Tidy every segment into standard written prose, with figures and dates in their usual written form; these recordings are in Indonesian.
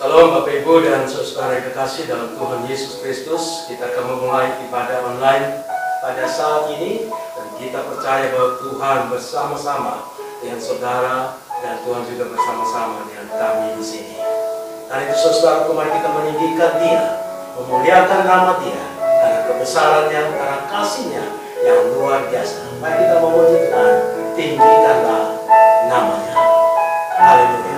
Salam Bapak Ibu dan saudara yang kekasih dalam Tuhan Yesus Kristus. Kita akan memulai ibadah online pada saat ini, dan kita percaya bahwa Tuhan bersama-sama dengan saudara dan Tuhan juga bersama-sama dengan kami di sini. Dan itu saudara, mari kita meninggikan Dia, memuliakan nama Dia karena kebesarannya, karena kasihnya yang luar biasa. Mari kita memuji Tuhan, tinggikanlah namanya. Haleluya.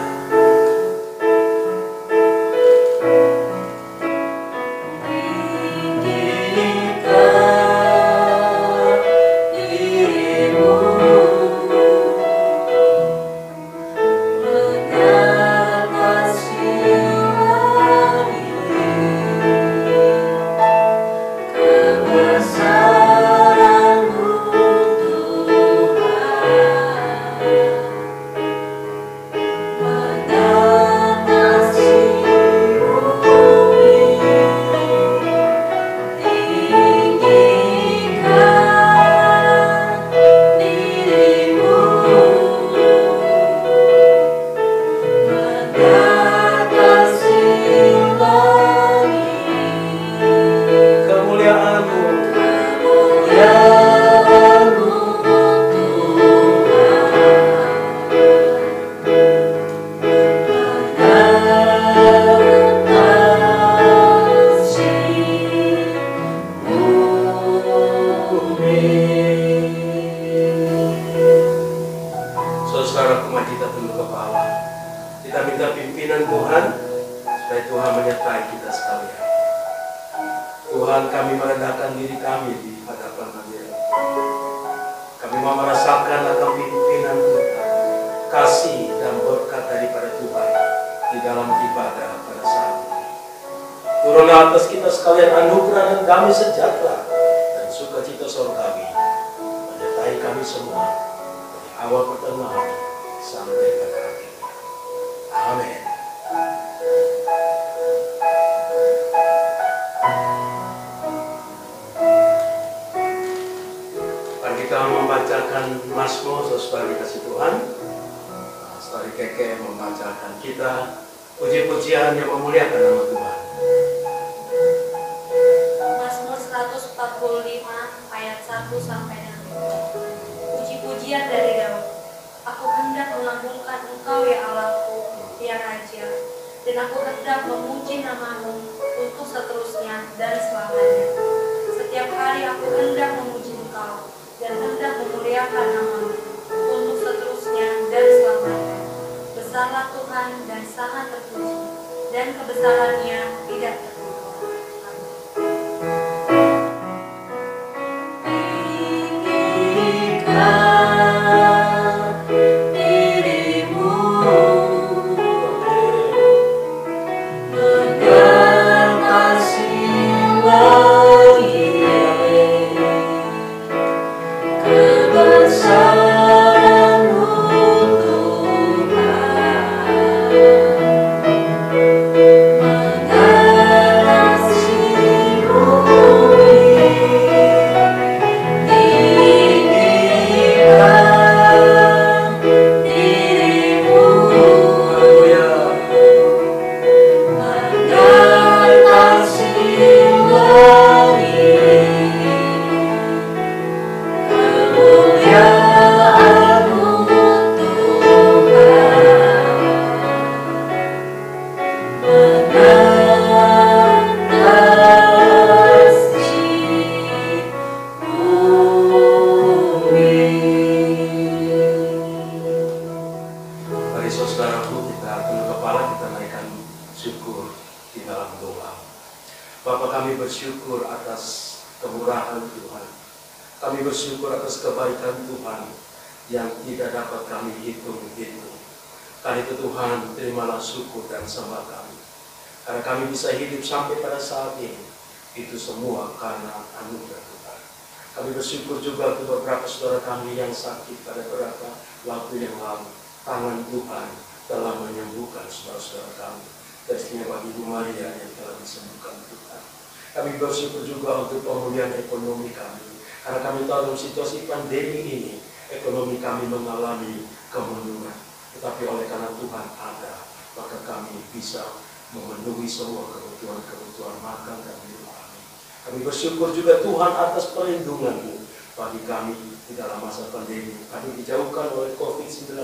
Karena kami tahu dalam situasi pandemi ini, ekonomi kami mengalami kemunduran. Tetapi oleh karena Tuhan ada, maka kami bisa memenuhi semua kebutuhan makan dan minum kami. Kami bersyukur juga Tuhan atas perlindungan-Mu bagi kami di dalam masa pandemi. Kami dijauhkan oleh COVID-19.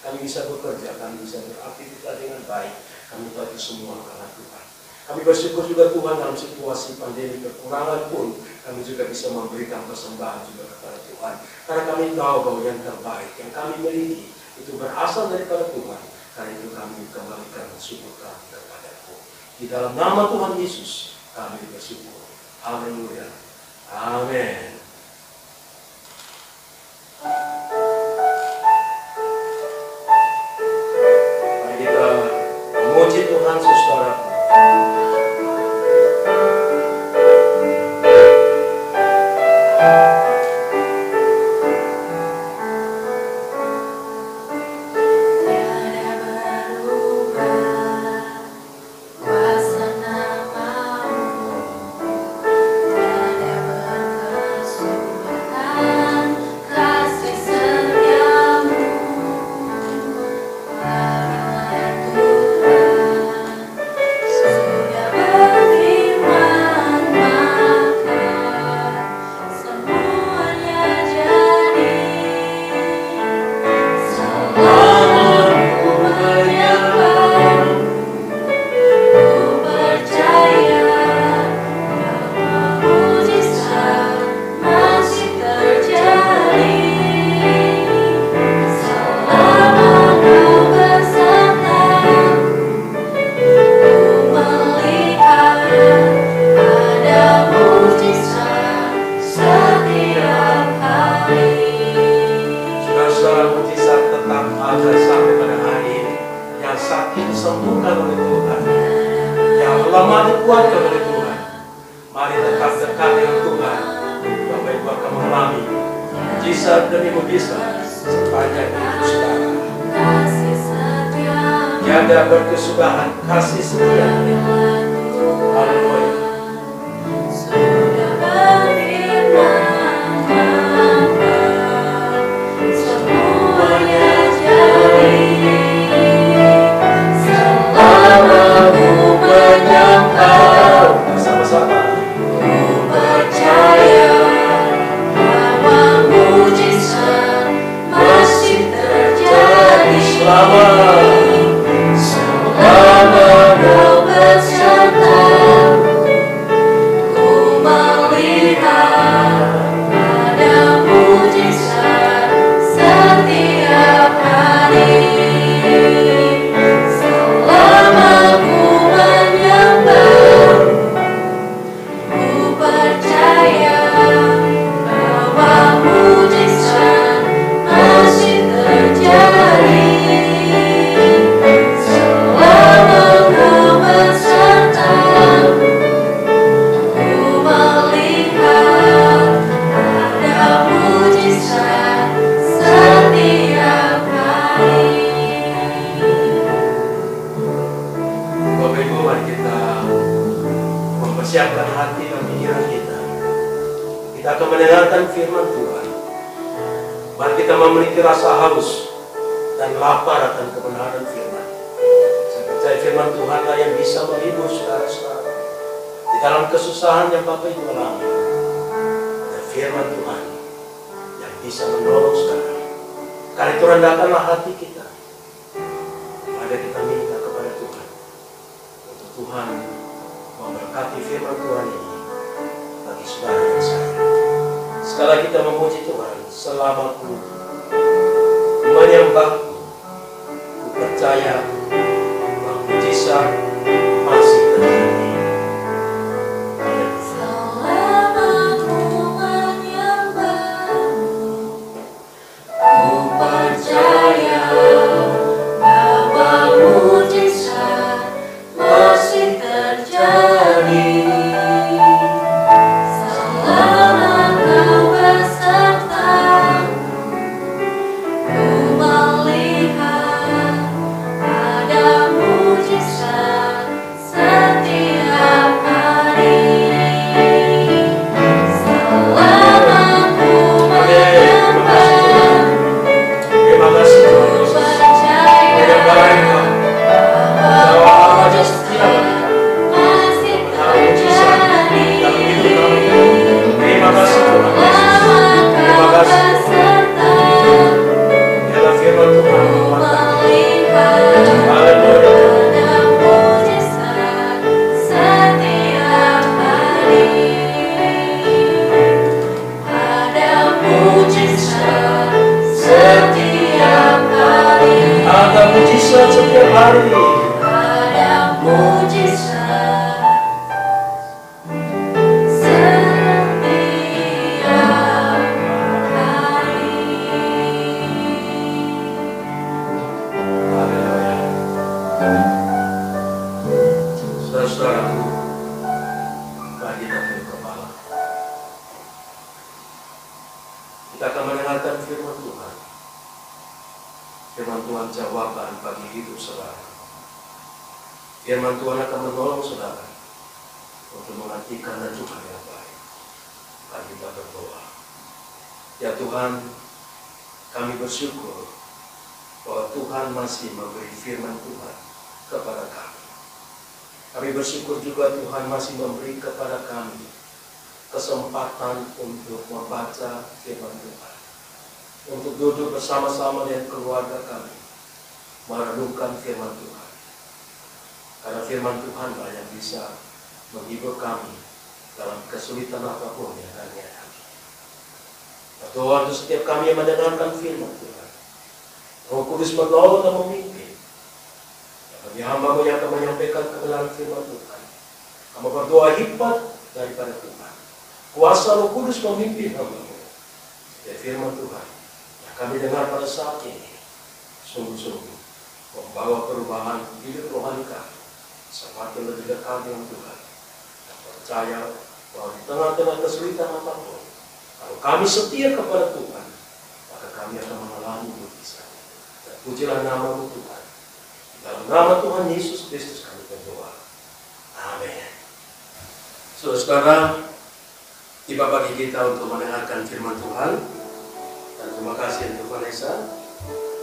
Kami bisa bekerja, kami bisa beraktivitas dengan baik. Kami tahu semua karena Tuhan. Kami bersyukur juga Tuhan dalam situasi pandemi kekurangan pun kami juga bisa memberikan persembahan juga kepada Tuhan. Karena kami tahu bahwa yang terbaik yang kami miliki itu berasal daripada Tuhan. Karena itu kami kembalikan syukur kami kepada-Mu. Di dalam nama Tuhan Yesus kami bersyukur. Haleluya. Amin. Mari kita memuji Tuhan saudaraku. Jaga berkesudahan kasih setia. Haleluya. Semuanya jadi selama ku menyangkal. Bersama-sama. Ku percaya bahwa mujizat masih terjadi. Selama kau berserta, ku melihat ada mujizat setiap hari. Selama ku menyembah, ku percaya bahwa mujizat masih terjadi. Siapkan hati dan pikiran kita. Kita akan mendengarkan firman Tuhan. Mari kita memiliki rasa haus dan lapar akan kebenaran firman. Saya percaya firman Tuhanlah yang bisa menghibur saudara-saudara di dalam kesusahan yang Bapak Ibu alami. Ada firman Tuhan yang bisa menolong saudara. Karena itu rendahkanlah hati kita. Mari kita minta kepada Tuhan untuk Tuhan memberkati firman Tuhan ini bagi saudara dan saya. Sekali kita memuji Tuhan, selama ku menyembah-Mu, ku percaya bahwa mujizat masih terjadi. Selama ku menyembah-Mu, ku percaya bahwa mujizat masih terjadi. Selama Kau berserta, ku melihat ada mujizat mujizat setiap hari. Ada mujizat setiap hari. Haleluya. Saudara-saudaraku, mari kita tunduk kepala. Kita akan mendengarkan firman Tuhan. Firman Tuhan jawaban bagi hidup saudara. Firman Tuhan akan menolong saudara untuk mengartikan dan juga yang baik. Mari kita berdoa. Ya Tuhan, kami bersyukur bahwa Tuhan masih memberi firman Tuhan kepada kami. Kami bersyukur juga Tuhan masih memberi kepada kami kesempatan untuk membaca firman Tuhan, untuk duduk bersama-sama dengan keluarga kami, merenungkan firman Tuhan. Karena firman Tuhan yang bisa menghibur kami dalam kesulitan apapun yang kami hadapi. Berdoa untuk setiap kami yang mendengarkan firman Tuhan. Roh Kudus menolong dan memimpin. Bagi hamba-Mu yang akan menyampaikan kebenaran firman Tuhan, kami berdoa hikmat daripada Tuhan. Kuasa Roh Kudus memimpin hamba-Mu. Ya firman Tuhan yang kami dengar pada saat ini sungguh-sungguh membawa perubahan hidup rohani kami, semakin lebih dekat dengan Tuhan. Dan percaya bahwa di tengah-tengah kesulitan apapun, kalau kami setia kepada Tuhan, maka kami akan mengalami mujizat. Dan pujilah nama-Mu Tuhan. Dalam nama Tuhan Yesus Kristus kami berdoa. Amin. Saudara, tiba bagi kita untuk mendengarkan firman Tuhan. Dan terima kasih untuk Vanessa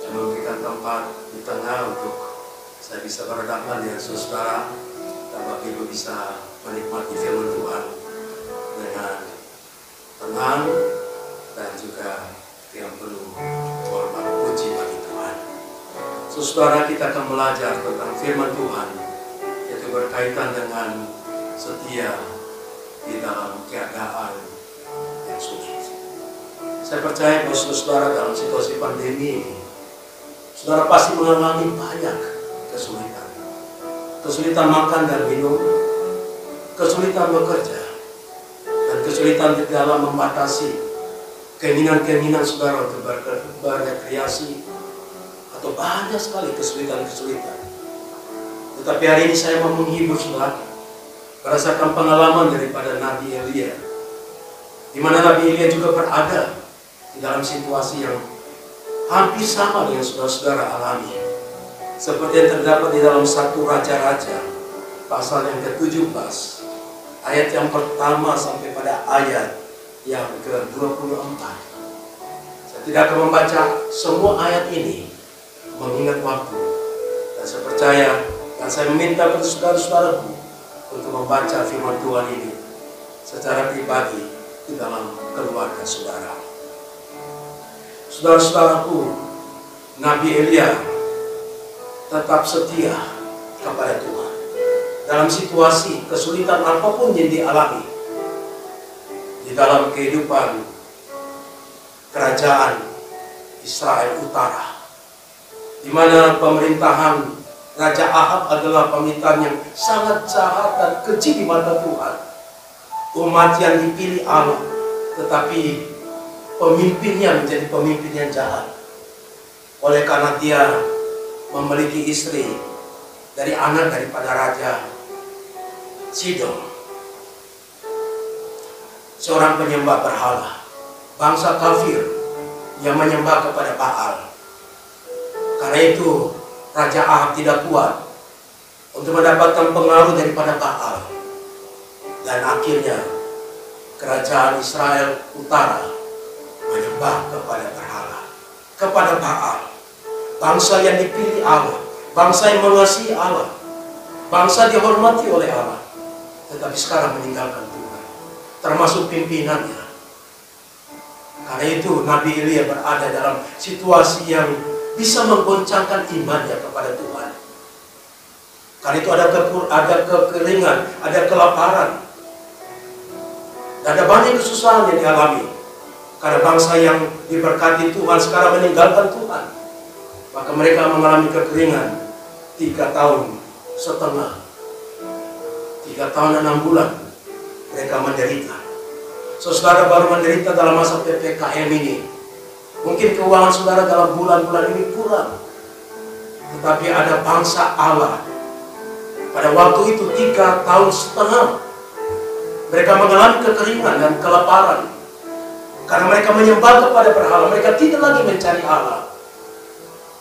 yang memberikan tempat di tengah untuk saya bisa berhadapan dengan saudara dan Bapak Ibu bisa menikmati firman Tuhan dengan tenang dan juga yang penuh hormat puji bagi Tuhan. Saudara, kita akan belajar tentang firman Tuhan, yaitu berkaitan dengan setia di dalam keadaan yang sulit. Saya percaya bahwa saudara dalam situasi pandemi ini, saudara pasti mengalami banyak kesulitan. Kesulitan makan dan minum, kesulitan bekerja, dan kesulitan di dalam membatasi keinginan-keinginan saudara untuk berrekreasi, atau banyak sekali kesulitan-kesulitan. Tetapi hari ini saya mau menghibur saudara, berdasarkan pengalaman daripada Nabi Elia, di mana Nabi Elia juga berada di dalam situasi yang hampir sama dengan saudara-saudara alami, seperti yang terdapat di dalam 1 Raja-Raja pasal yang ke-17 ayat yang pertama sampai pada ayat yang ke-24. Saya tidak akan membaca semua ayat ini mengingat waktu, dan saya percaya dan saya meminta kepada saudara-saudaraku untuk membaca firman Tuhan ini secara pribadi di dalam keluarga saudara. Saudara-saudaraku, Nabi Elia tetap setia kepada Tuhan dalam situasi kesulitan apapun yang dialami di dalam kehidupan kerajaan Israel Utara, di mana pemerintahan Raja Ahab adalah pemerintahan yang sangat jahat dan keji di mata Tuhan. Umat yang dipilih Allah, tetapi pemimpinnya menjadi pemimpin yang jahat. Oleh karena dia memiliki istri dari anak daripada Raja Sidon, seorang penyembah berhala, bangsa kafir yang menyembah kepada Baal. Karena itu Raja Ahab tidak kuat untuk mendapatkan pengaruh daripada Baal, dan akhirnya kerajaan Israel Utara menyembah kepada berhala, kepada Baal. Bangsa yang dipilih Allah, bangsa yang mengasihi Allah, bangsa dihormati oleh Allah, tetapi sekarang meninggalkan Tuhan, termasuk pimpinannya. Karena itu Nabi Elia berada dalam situasi yang bisa menggoncangkan imannya kepada Tuhan. Karena itu ada kekeringan, ada kelaparan, dan ada banyak kesusahan yang dialami. Karena bangsa yang diberkati Tuhan sekarang meninggalkan Tuhan. Maka mereka mengalami kekeringan 3 tahun setengah, 3 tahun 6 bulan mereka menderita. Saudara baru menderita dalam masa PPKM ini. Mungkin keuangan saudara dalam bulan-bulan ini kurang. Tetapi ada bangsa Allah. Pada waktu itu 3 tahun setengah mereka mengalami kekeringan dan kelaparan. Karena mereka menyembah kepada berhala. Mereka tidak lagi mencari Allah.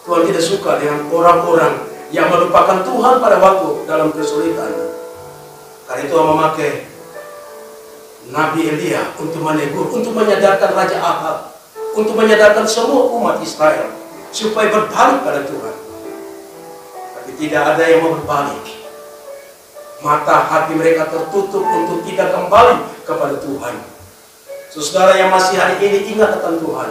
Tuhan tidak suka dengan orang-orang yang melupakan Tuhan pada waktu dalam kesulitan. Karena itu Tuhan memakai Nabi Elia untuk menegur, untuk menyadarkan Raja Ahab, untuk menyadarkan semua umat Israel supaya berbalik pada Tuhan. Tapi tidak ada yang mau berbalik. Mata hati mereka tertutup untuk tidak kembali kepada Tuhan. Saudara yang masih hari ini ingat akan Tuhan,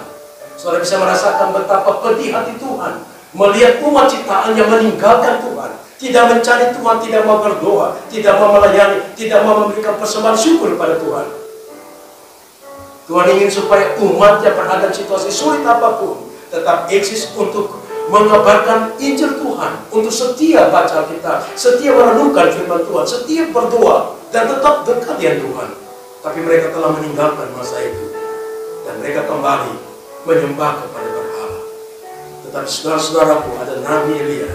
saudara bisa merasakan betapa pedih hati Tuhan melihat umat ciptaan yang meninggalkan Tuhan, tidak mencari Tuhan, tidak mau berdoa, tidak mau melayani, tidak mau memberikan persembahan syukur pada Tuhan. Tuhan ingin supaya umatnya berhadap situasi sulit apapun tetap eksis untuk mengabarkan Injil Tuhan, untuk setia baca Alkitab, setia merenungkan firman Tuhan, setia berdoa dan tetap dekat dengan Tuhan. Tapi mereka telah meninggalkan masa itu dan mereka kembali menyembah kepada berhala. Tetapi saudara-saudaraku, ada Nabi Elia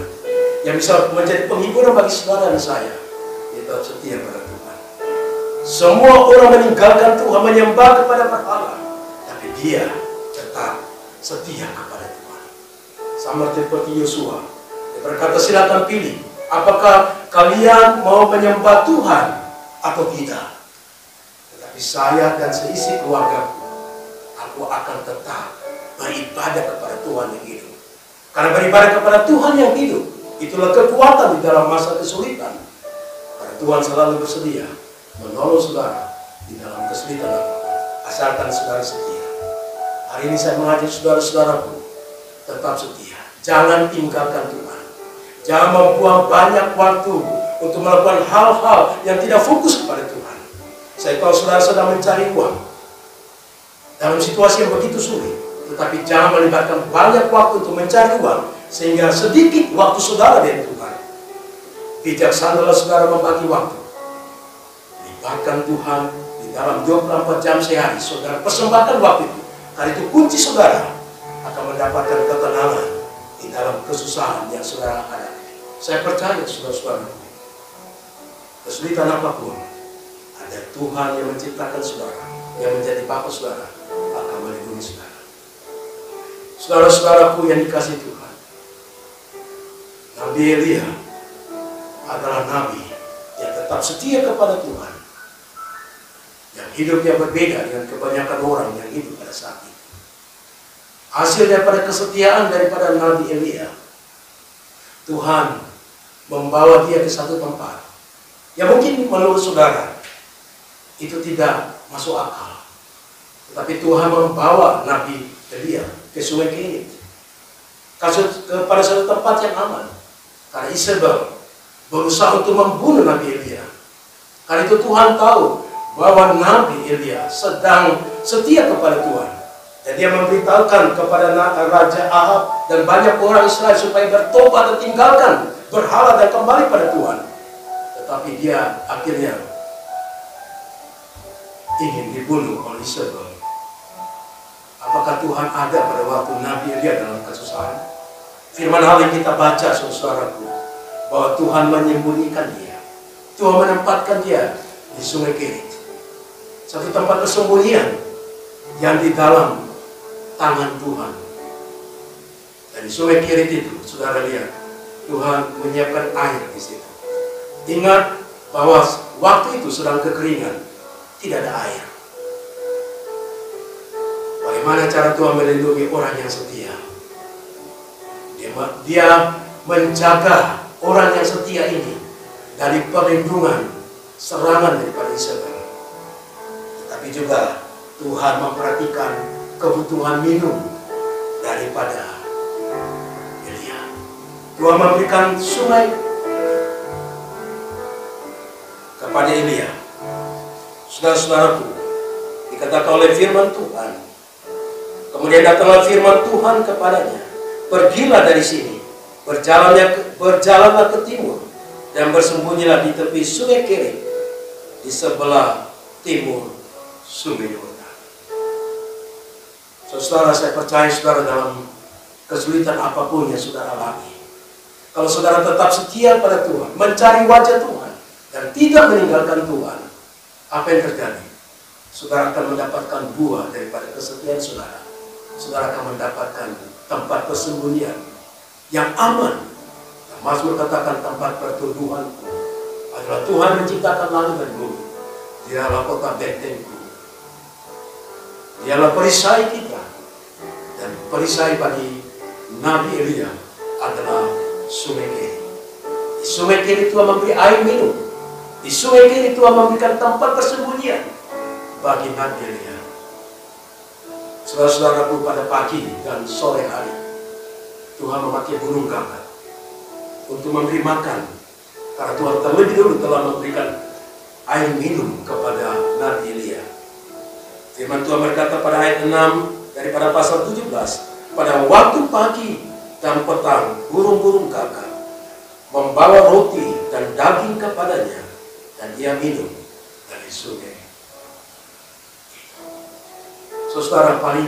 yang bisa menjadi penghiburan bagi saudara dan saya. Dia tetap setia pada Tuhan. Semua orang meninggalkan Tuhan, menyembah kepada berhala, tapi dia tetap setia kepada Tuhan. Sama seperti Yosua, dia berkata, silakan pilih, apakah kalian mau menyembah Tuhan atau tidak. Tetapi saya dan seisi keluargaku, aku akan tetap beribadah kepada Tuhan yang hidup. Karena beribadah kepada Tuhan yang hidup, itulah kekuatan di dalam masa kesulitan. Karena Tuhan selalu bersedia menolong saudara di dalam kesulitan apapun, asalkan saudara setia. Hari ini saya mengajak saudara-saudaraku tetap setia. Jangan tinggalkan Tuhan. Jangan membuang banyak waktu untuk melakukan hal-hal yang tidak fokus kepada Tuhan. Saya tahu saudara sedang mencari uang dalam situasi yang begitu sulit, tetapi jangan melibatkan banyak waktu untuk mencari uang sehingga sedikit waktu saudara dengan Tuhan. Bijaksanalah saudara membagi waktu. Libatkan Tuhan di dalam 24 jam sehari. Saudara persembahkan waktu itu. Karena itu kunci saudara akan mendapatkan ketenangan di dalam kesusahan yang saudara hadapi. Saya percaya saudara-saudara, kesulitan apapun, ada Tuhan yang menciptakan saudara, yang menjadi Bapa saudara, akan melindungi saudara. Saudara-saudaraku yang dikasihi Tuhan, Nabi Elia adalah nabi yang tetap setia kepada Tuhan, yang hidupnya berbeda dengan kebanyakan orang yang hidup pada saat itu. Hasil daripada kesetiaan daripada Nabi Elia, Tuhan membawa dia ke satu tempat yang mungkin menurut saudara itu tidak masuk akal. Tetapi Tuhan membawa Nabi Elia ke Sungai Kerit, kepada satu tempat yang aman. Karena Isabel berusaha untuk membunuh Nabi Elia. Karena itu Tuhan tahu bahwa Nabi Elia sedang setia kepada Tuhan. Dan dia memberitahukan kepada Raja Ahab dan banyak orang Israel supaya bertobat dan tinggalkan berhala dan kembali pada Tuhan. Tetapi dia akhirnya ingin dibunuh oleh Isabel. Apakah Tuhan ada pada waktu Nabi Elia dalam kesusahan? Firman hal yang kita baca, saudaraku, bahwa Tuhan menyembunyikan dia. Tuhan menempatkan dia di Sungai Kerit, satu tempat persembunyian yang di dalam tangan Tuhan. Dan di Sungai Kerit itu, saudara lihat, Tuhan menyiapkan air di situ. Ingat bahwa waktu itu sedang kekeringan, tidak ada air. Bagaimana cara Tuhan melindungi orang yang setia? Dia menjaga orang yang setia ini dari perlindungan serangan daripada Isabel. Tapi juga Tuhan memperhatikan kebutuhan minum daripada Elia. Tuhan memberikan sungai kepada Elia. Saudara-saudaraku, dikatakan oleh firman Tuhan, kemudian datanglah firman Tuhan kepadanya, pergilah dari sini, berjalanlah ke timur, dan bersembunyilah di tepi sungai Kerit, di sebelah timur sungai Yordan. Saudara, saya percaya saudara dalam kesulitan apapun yang saudara alami, kalau saudara tetap setia pada Tuhan, mencari wajah Tuhan, dan tidak meninggalkan Tuhan, apa yang terjadi? Saudara akan mendapatkan buah daripada kesetiaan saudara. Saudara akan mendapatkan tempat persembunyian yang aman. Mazmur katakan tempat perteduhanku adalah Tuhan menciptakan langit dan bumi. Dialah kota bentengku. Dialah perisai kita. Dan perisai bagi Nabi Elia adalah sungai Kerit. Di sungai Kerit Tuhan memberi air minum. Di sungai Kerit Tuhan memberikan tempat persembunyian bagi Nabi Elia. Saudara-saudaraku, pada pagi dan sore hari Tuhan memakai burung gagak untuk memberi makan, karena Tuhan terlebih dulu telah memberikan air minum kepada Nabi Elia. Firman Tuhan berkata pada ayat 6 daripada pasal 17, pada waktu pagi dan petang burung-burung gagak membawa roti dan daging kepadanya, dan dia minum dari sungai. Saudara, paling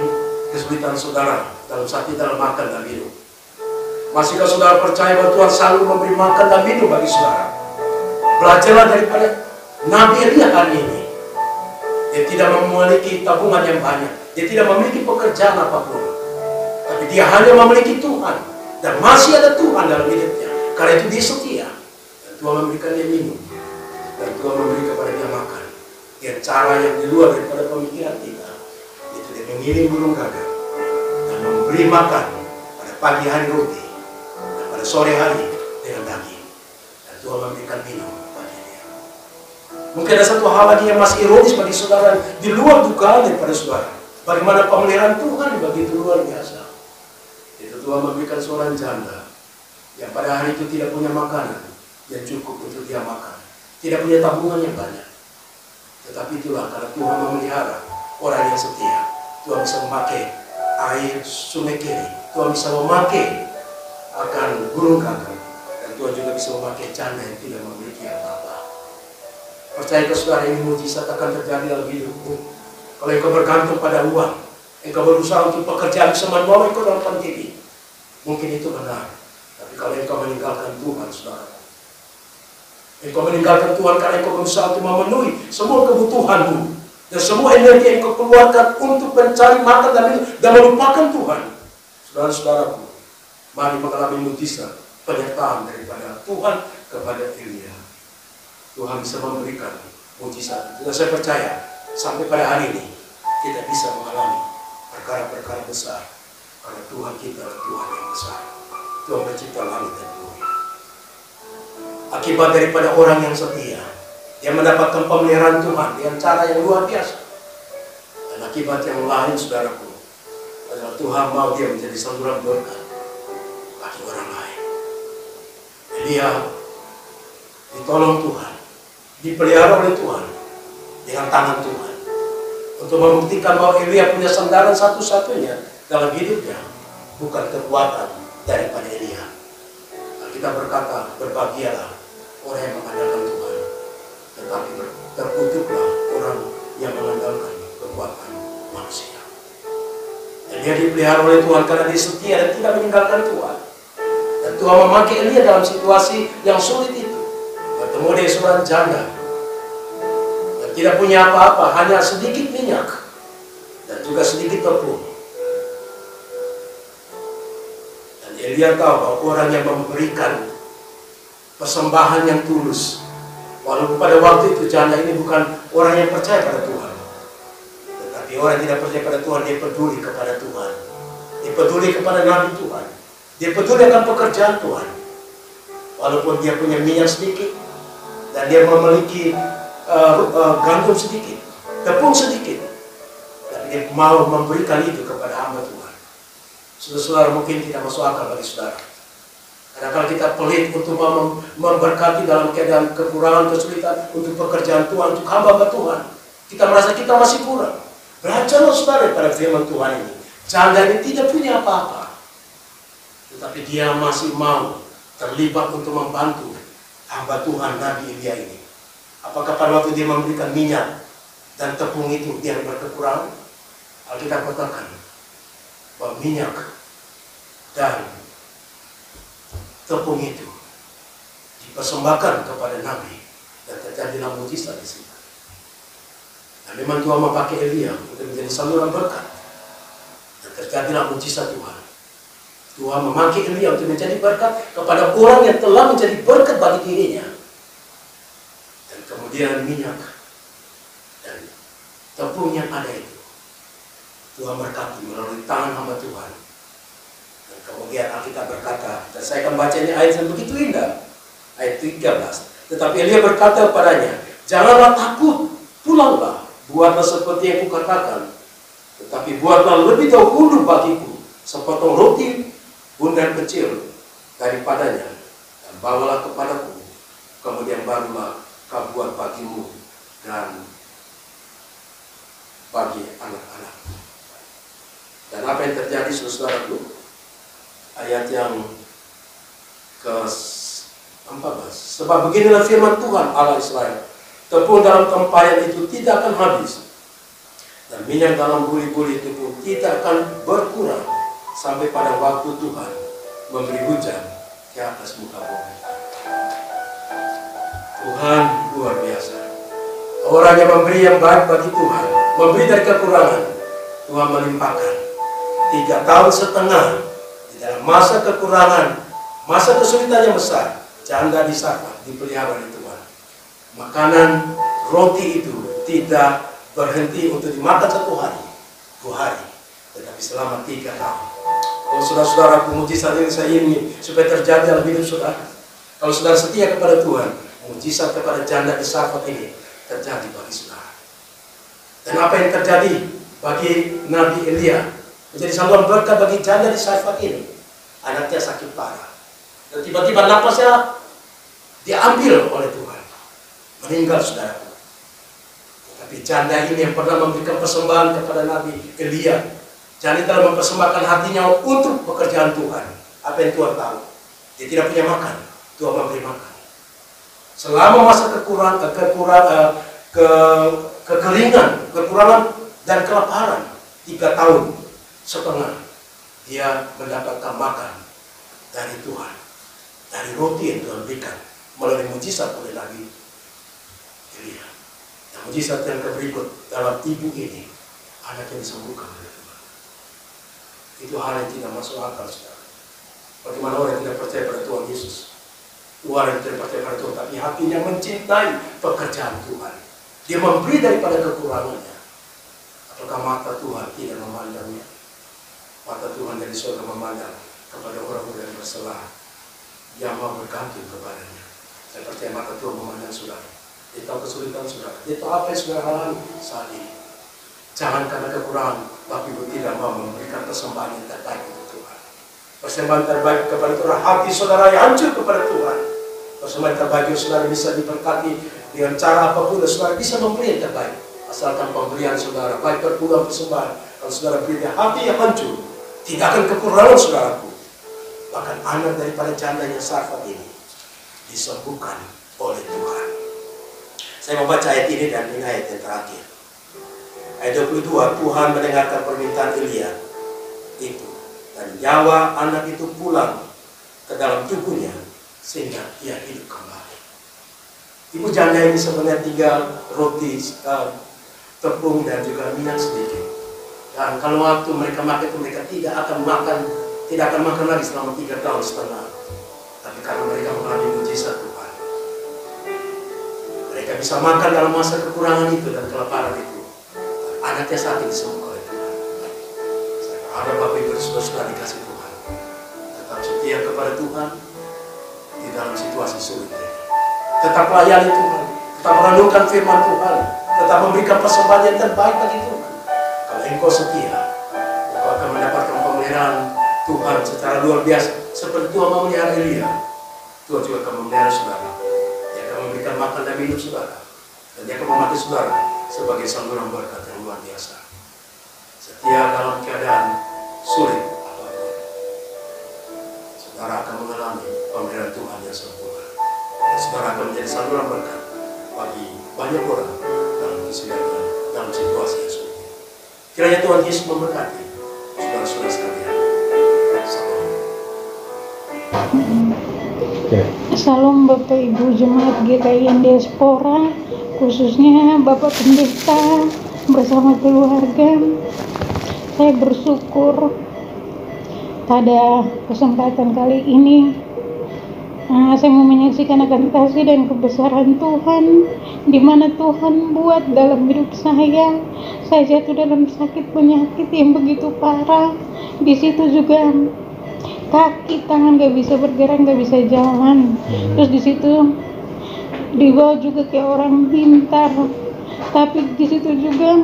kesulitan saudara dalam saat ini dalam makan dan minum. Masihkah saudara percaya bahwa Tuhan selalu memberi makan dan minum bagi saudara? Belajarlah daripada Nabi Elia hari ini. Dia tidak memiliki tabungan yang banyak. Dia tidak memiliki pekerjaan apapun. Tapi dia hanya memiliki Tuhan. Dan masih ada Tuhan dalam hidupnya. Karena itu dia setia. Dan Tuhan memberikan dia minum. Dan Tuhan memberi kepada dia makan. Dia cara yang di luar daripada pemikiran kita. Itu dia mengirim burung gagak. Dan memberi makan pada pagi hari roti. Sore hari dengan daging, dan Tuhan memberikan minum bagi dia. Mungkin ada satu hal lagi yang masih ironis bagi saudara, di luar dugaan daripada saudara. Bagaimana pemeliharaan Tuhan begitu luar biasa. Itu Tuhan memberikan seorang janda yang pada hari itu tidak punya makanan yang cukup untuk dia makan, tidak punya tabungan yang banyak. Tetapi itulah karena Tuhan memelihara orang yang setia. Tuhan bisa memakai air sungai Kerit, Tuhan bisa memakai akan burung gagak, dan Tuhan juga bisa memakai janda yang tidak memiliki apa-apa. Percaya ke saudara, ini mujizat akan terjadi dalam hidupmu. Kalau engkau bergantung pada uang, engkau berusaha untuk pekerjaan bisa membawa engkau dalam pandemi, mungkin itu benar. Tapi kalau engkau meninggalkan Tuhan, saudara, engkau meninggalkan Tuhan karena engkau berusaha untuk memenuhi semua kebutuhanmu dan semua energi yang engkau keluarkan untuk mencari makan dan melupakan Tuhan. Saudara-saudaraku, mari mengalami mujizat penyertaan daripada Tuhan kepada Elia. Tuhan bisa memberikan mujizat. Dan saya percaya sampai pada hari ini kita bisa mengalami perkara-perkara besar karena Tuhan kita adalah Tuhan yang besar. Tuhan mencipta langit dan bumi. Akibat daripada orang yang setia, dia mendapatkan pemeliharaan Tuhan dengan cara yang luar biasa. Dan akibat yang lain, saudaraku, adalah Tuhan mau dia menjadi saluran berkat bagi orang lain. Elia ditolong Tuhan, dipelihara oleh Tuhan dengan tangan Tuhan, untuk membuktikan bahwa Elia punya sandaran satu-satunya dalam hidupnya, bukan kekuatan daripada Elia. Nah, kita berkata, berbahagialah orang yang mengandalkan Tuhan, tetapi terkutuklah orang yang mengandalkan kekuatan manusia. Elia dipelihara oleh Tuhan karena dia setia dan tidak meninggalkan Tuhan. Dan Tuhan memakai Elia dalam situasi yang sulit itu. Bertemu dengan seorang janda yang tidak punya apa-apa, hanya sedikit minyak dan juga sedikit tepung. Dan Elia tahu bahwa orang yang memberikan persembahan yang tulus, walaupun pada waktu itu janda ini bukan orang yang percaya pada Tuhan, tetapi orang yang tidak percaya pada Tuhan, dia peduli kepada Tuhan, dia peduli kepada Nabi Tuhan, dia peduli akan pekerjaan Tuhan. Walaupun dia punya minyak sedikit dan dia memiliki gandum sedikit, tepung sedikit, tapi dia mau memberikan itu kepada hamba Tuhan. Saudara-saudara, mungkin tidak masuk akal bagi saudara. Karena kalau kita pelit untuk memberkati dalam keadaan kekurangan, kesulitan untuk pekerjaan Tuhan, untuk hamba Tuhan, kita merasa kita masih kurang. Belajarlah saudara pada firman Tuhan ini. Janda ini tidak punya apa-apa, tetapi dia masih mau terlibat untuk membantu hamba Tuhan Nabi Elia ini. Apakah pada waktu dia memberikan minyak dan tepung itu dia berkekurangan? Alkitab katakan bahwa minyak dan tepung itu dipersembahkan kepada Nabi dan terjadilah mujizat di situ. Dan memang Tuhan memakai Elia untuk menjadi saluran berkat dan terjadilah mujizat Tuhan. Tuhan memakai Elia untuk menjadi berkat kepada orang yang telah menjadi berkat bagi dirinya. Dan kemudian minyak dan tepung yang ada itu Tuhan berkati melalui tangan hamba Tuhan. Dan kemudian Alkitab berkata, dan saya akan baca ini ayat yang begitu indah, ayat 13. Tetapi Elia berkata kepadanya, janganlah takut, pulanglah, buatlah seperti yang kukatakan, tetapi buatlah lebih dahulu bagiku sepotong roti bundar kecil daripadanya, dan bawalah kepadaku, kemudian barulah kau buat bagimu dan bagi anak-anak. Dan apa yang terjadi, saudaraku? Ayat yang ke-14. Sebab beginilah firman Tuhan Allah Israel, tepung dalam tempayan itu tidak akan habis, dan minyak dalam buli-buli itu pun tidak akan berkurang sampai pada waktu Tuhan memberi hujan ke atas muka bumi. Tuhan luar biasa. Orang yang memberi yang baik bagi Tuhan, memberi dari kekurangan, Tuhan melimpahkan. 3,5 tahun di dalam masa kekurangan, masa kesulitan yang besar, janda di Sarfat dipelihara oleh Tuhan. Makanan roti itu tidak berhenti untuk dimakan 1 hari, 2 hari, tetapi selama 3 tahun. Kalau saudara-saudara, mujizat ini saya ingin supaya terjadi dalam hidup saudara. Kalau saudara setia kepada Tuhan, mujizat kepada janda di Sarfat ini terjadi bagi saudara. Dan apa yang terjadi bagi Nabi Elia menjadi saluran berkat bagi janda di Sarfat ini. Anaknya sakit parah, dan tiba-tiba napasnya diambil oleh Tuhan, meninggal saudaraku. Tapi janda ini yang pernah memberikan persembahan kepada Nabi Elia, janda telah mempersembahkan hatinya untuk pekerjaan Tuhan. Apa yang Tuhan tahu? Dia tidak punya makan, Tuhan memberi makan. Selama masa kekeringan, kekurangan dan kelaparan 3,5 tahun, dia mendapatkan makan dari Tuhan, dari roti yang Tuhan berikan melalui mujizat oleh Nabi Elia. Dan mujizat yang berikut, dalam ibu ini anak yang disembuhkan oleh Tuhan. Itu hal yang tidak masuk akal, saudara. Bagaimana orang yang tidak percaya pada Tuhan Yesus, orang yang tidak percaya pada Tuhan, tapi hatinya mencintai pekerjaan Tuhan, dia memberi daripada kekurangannya. Apakah mata Tuhan tidak memandangnya? Mata Tuhan dari surga memandang kepada orang-orang yang bersalah, yang mau bergantung kepadanya. Saya percaya mata Tuhan memandang saudara. Dia tahu kesulitan saudara, dia tahu apa yang saudara alami saat ini. Jangan karena kekurangan, tapi tidak mau memberikan persembahan yang terbaik untuk Tuhan. Persembahan terbaik kepada Tuhan, hati saudara yang hancur kepada Tuhan. Persembahan terbaik saudara bisa diberkati dengan cara apapun, dan saudara bisa memberi yang terbaik. Asalkan pemberian saudara, baik berpuluhan persembahan, kalau saudara beri hati yang hancur, tidak akan kekurangan saudaraku. Bahkan anak daripada janda yang Sarfat ini disembuhkan oleh Tuhan. Saya membaca ayat ini dan ini ayat yang terakhir. Ayat 22, Tuhan mendengarkan permintaan Elia itu, dan nyawa anak itu pulang ke dalam tubuhnya sehingga ia hidup kembali. Ibu janda ini sebenarnya tinggal roti, tepung dan juga minyak sedikit. Dan kalau waktu mereka makan itu, mereka tidak akan makan lagi selama 3,5 tahun. Tapi karena mereka mengalami mujizat Tuhan, mereka bisa makan dalam masa kekurangan itu dan kelaparan itu. Anaknya sakit disembuhkan oleh Tuhan. Saya berharap Bapak Ibu saudara dikasih Tuhan, tetap setia kepada Tuhan di dalam situasi sulit ini. Tetap layani Tuhan, tetap merenungkan firman Tuhan, tetap memberikan persembahan yang terbaik bagi Tuhan. Kalau engkau setia, engkau akan mendapatkan pemeliharaan Tuhan secara luar biasa. Seperti Tuhan memelihara Elia, Tuhan juga akan memelihara saudara. Dia akan memberikan makan dan minum saudara, dan dia akan memakai saudara sebagai saluran berkat yang luar biasa. Setia dalam keadaan sulit apapun. saudara akan mengalami pemberian Tuhan yang sempurna. Dan saudara akan menjadi saluran berkat bagi banyak orang dalam situasi yang sulit. Kiranya Tuhan Yesus memberkati saudara-saudara sekalian. Salam. Salam Bapak Ibu Jemaat GKIN Diaspora, khususnya Bapak Pendeta bersama keluarga. Saya bersyukur pada kesempatan kali ini saya mau menyaksikan akan kasih dan kebesaran Tuhan, di mana Tuhan buat dalam hidup saya. Saya jatuh dalam sakit penyakit yang begitu parah. Di situ juga kaki tangan gak bisa bergerak, gak bisa jalan. Terus di situ dibawa juga kayak orang pintar, tapi di situ juga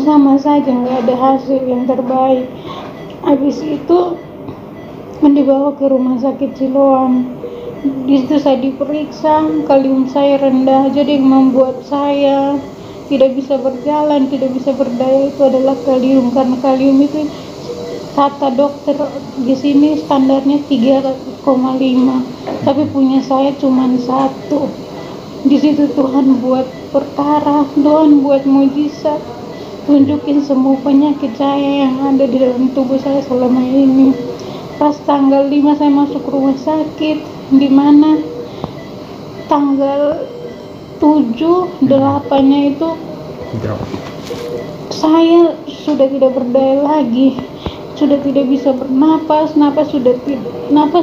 sama saja nggak ada hasil yang terbaik. Habis itu dibawa ke rumah sakit Siloam. Di situ saya diperiksa, kalium saya rendah, jadi yang membuat saya tidak bisa berjalan, tidak bisa berdaya itu adalah kalium, karena kalium itu kata dokter di sini standarnya 3,5, tapi punya saya cuma 1. Di situ Tuhan buat perkara, Tuhan buat mujizat, tunjukin semua penyakit saya yang ada di dalam tubuh saya selama ini. Pas tanggal 5 saya masuk rumah sakit, di mana tanggal 7, 8-nya itu saya sudah tidak berdaya lagi, sudah tidak bisa bernapas, napas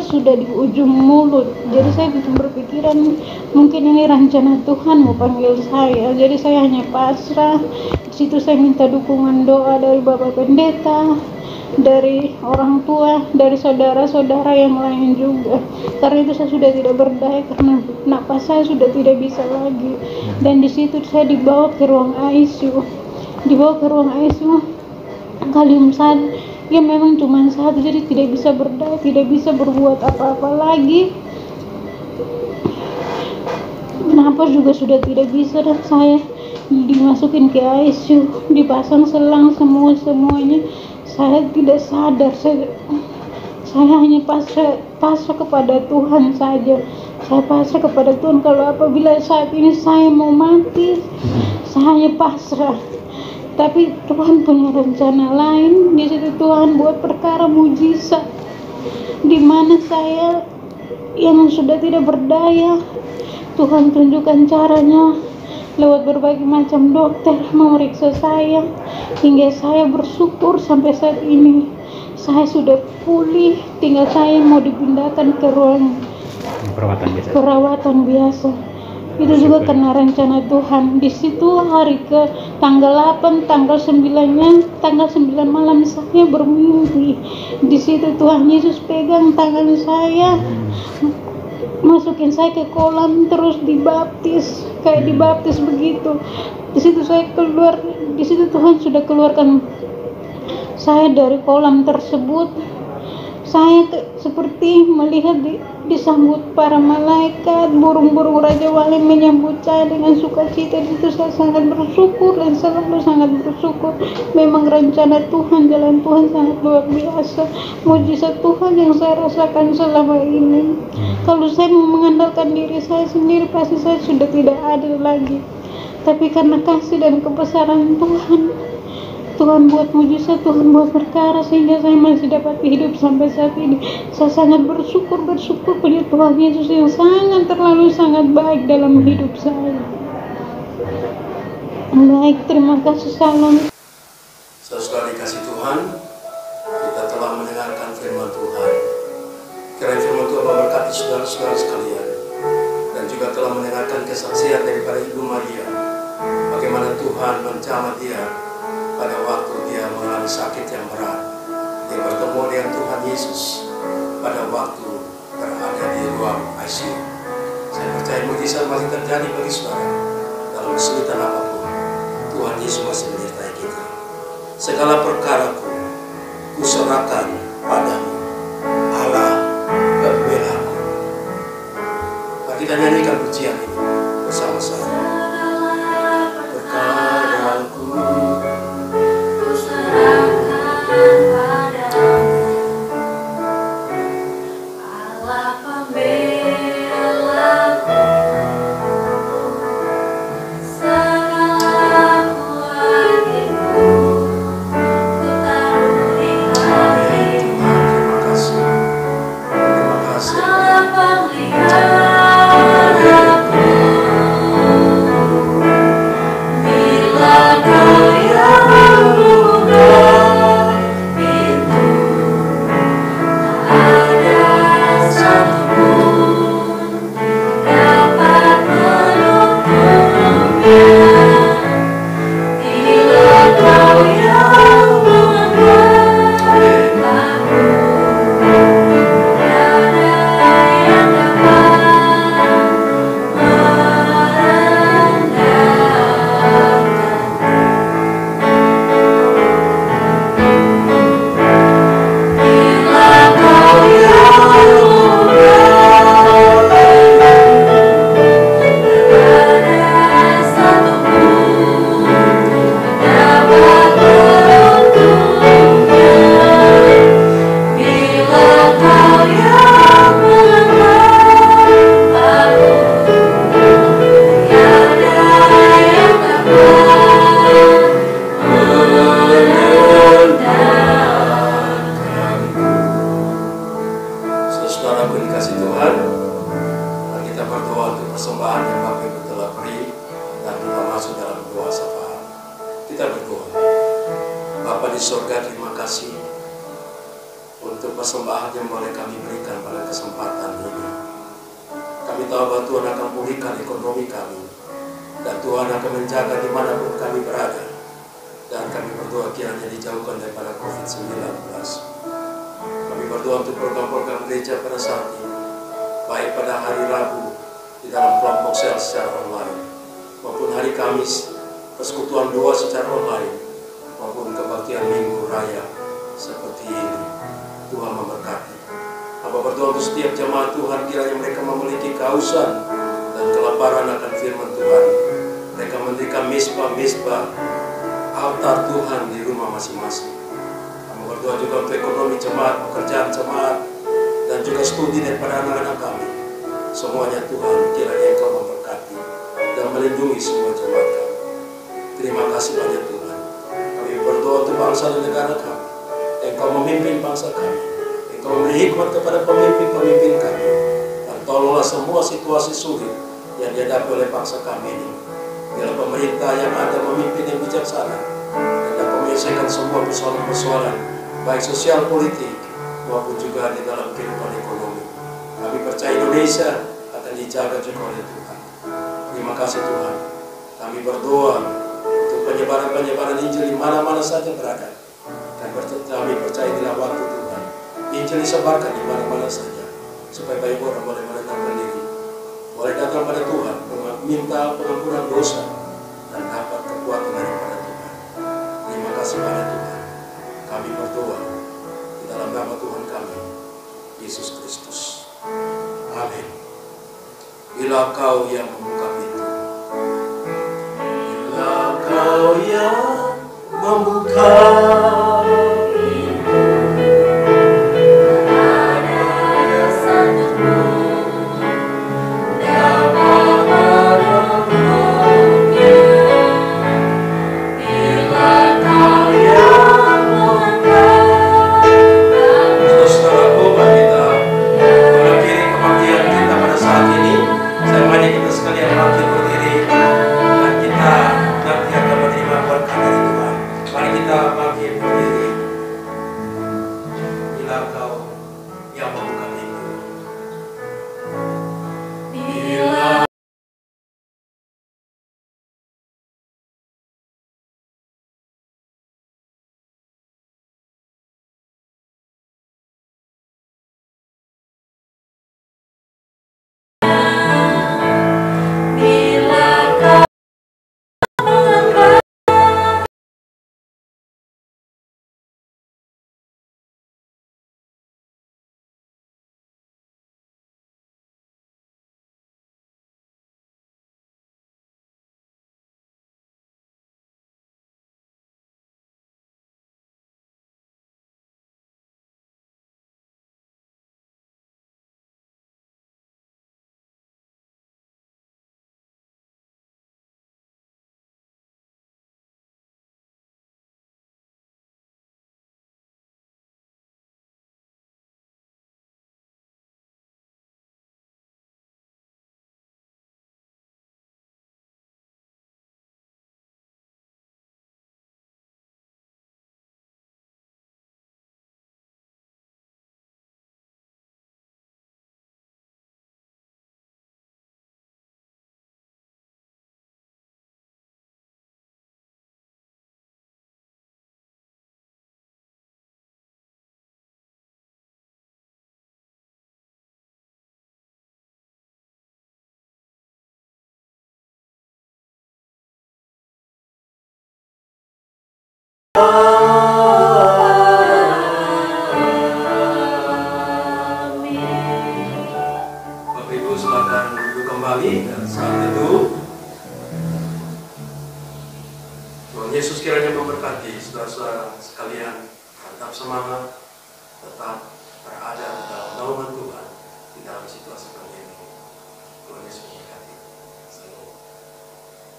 sudah di ujung mulut. Jadi saya berpikiran mungkin ini rencana Tuhan mau panggil saya. Jadi saya hanya pasrah. Di situ saya minta dukungan doa dari Bapak Pendeta, dari orang tua, dari saudara-saudara yang lain juga. Karena itu saya sudah tidak berdaya, karena napas saya sudah tidak bisa lagi. Dan di situ saya dibawa ke ruang ICU. Kalium saya ya memang cuma 1, jadi tidak bisa berdaya, tidak bisa berbuat apa-apa lagi. Napas juga sudah tidak bisa, dan saya dimasukin ke ICU, dipasang selang semuanya. Saya tidak sadar, saya hanya pasrah kepada Tuhan saja. Saya pasrah kepada Tuhan, kalau apabila saat ini saya mau mati, saya hanya pasrah. Tapi Tuhan punya rencana lain. Di situ Tuhan buat perkara mujizat, di mana saya yang sudah tidak berdaya, Tuhan tunjukkan caranya lewat berbagai macam dokter memeriksa saya, hingga saya bersyukur sampai saat ini saya sudah pulih. Tinggal saya mau dipindahkan ke ruang perawatan biasa. Itu juga karena rencana Tuhan. Di situ hari ke tanggal 8, tanggal 9 malam saya bermimpi. Di situ Tuhan Yesus pegang tangan saya, masukin saya ke kolam, terus dibaptis, kayak dibaptis begitu. Di situ saya keluar, di situ Tuhan sudah keluarkan saya dari kolam tersebut. Saya seperti melihat disambut para malaikat, burung-burung Raja Wali menyambut saya dengan sukacita. Di situ saya sangat bersyukur dan selalu sangat bersyukur. Memang rencana Tuhan, jalan Tuhan sangat luar biasa. Mujizat Tuhan yang saya rasakan selama ini. Kalau saya mau mengandalkan diri saya sendiri, pasti saya sudah tidak adil lagi. Tapi karena kasih dan kebesaran Tuhan buat mujizat, Tuhan buat perkara, sehingga saya masih dapat hidup sampai saat ini. Saya sangat bersyukur pada Tuhan Yesus yang sangat baik dalam hidup saya. Baik, terima kasih. Salam. Saudara dikasih Tuhan, kita telah mendengarkan firman Tuhan. Kiranya firman Tuhan memberkati saudara-saudara sekalian, dan juga telah mendengarkan kesaksian daripada Ibu Maria, bagaimana Tuhan menjamah dia pada waktu dia mengalami sakit yang berat. Dia bertemu dengan Tuhan Yesus pada waktu berada di ruang ICU. Saya percaya mujizat masih terjadi bagi saudara dalam kesulitan apapun. Tuhan Yesus masih menyertai kita. Segala perkaraku kuserahkan padamu, Allah pembelaku. Mari kita nyanyikan pujian ini bersama-sama. Perkaraku persembahan yang Bapak Ibu telah beri, dan kita masuk dalam doa syafaat. Kita berdoa. Bapa di surga, terima kasih untuk persembahan yang boleh kami berikan pada kesempatan ini. Kami tahu bahwa Tuhan akan pulihkan ekonomi kami, dan Tuhan akan menjaga dimanapun kami berada. Dan kami berdoa kiranya dijauhkan daripada COVID-19. Kami berdoa untuk program-program gereja pada saat ini, baik pada hari Rabu di dalam kelompok sel secara online, maupun hari Kamis persekutuan doa secara online, maupun kebaktian Minggu Raya seperti ini. Tuhan memberkati. Hamba berdoa untuk setiap jemaat Tuhan, kiranya mereka memiliki kehausan dan kelaparan akan firman Tuhan. Mereka mendirikan misbah-misbah altar Tuhan di rumah masing-masing. Kami berdoa juga untuk ekonomi jemaat, pekerjaan jemaat, dan juga studi daripada anak-anak kami. Semuanya Tuhan, kiranya Engkau memberkati dan melindungi semua jemaat kami. Terima kasih banyak Tuhan. Kami berdoa untuk bangsa dan negara kami. Engkau memimpin bangsa kami. Engkau memberi hikmat kepada pemimpin-pemimpin kami. Dan tolonglah semua situasi sulit yang dihadapi oleh bangsa kami ini. Biarlah pemerintah yang ada memimpin yang bijaksana dan dapat menyelesaikan semua persoalan-persoalan, baik sosial politik maupun juga di dalam kehidupan ekonomi. Kami percaya Indonesia akan dijaga juga oleh Tuhan. Terima kasih Tuhan. Kami berdoa untuk penyebaran-penyebaran Injil di mana-mana saja berada. Dan kami percaya inilah waktu Tuhan. Injil disebarkan di mana-mana saja, supaya banyak orang boleh menetapkan diri, boleh datang pada Tuhan, meminta pengampunan dosa, dan dapat kekuatan daripada Tuhan. Terima kasih pada Tuhan. Kami berdoa di dalam nama Tuhan kami, Yesus Kristus. Amin. Bila Kau yang membuka pintu, bila Kau yang membuka pintu, ada satupun dapat menutupnya. Bila Kau yang mengangkat, saudara-saudaraku, mari kita mengakhiri kebaktian kita pada saat ini. Saya mengajak kita sekalian bangkit berdiri, dan kita nanti akan menerima berkat dari Tuhan. Mari kita bangkit berdiri. Bila Kau yang membuka pintu, bila Bapak Ibu silakan duduk kembali. Dan saat itu Tuhan Yesus kiranya memberkati saudara-saudara sekalian. Tetap semangat, tetap berada di dalam naungan Tuhan di dalam situasi pandemi. Tuhan Yesus memberkati.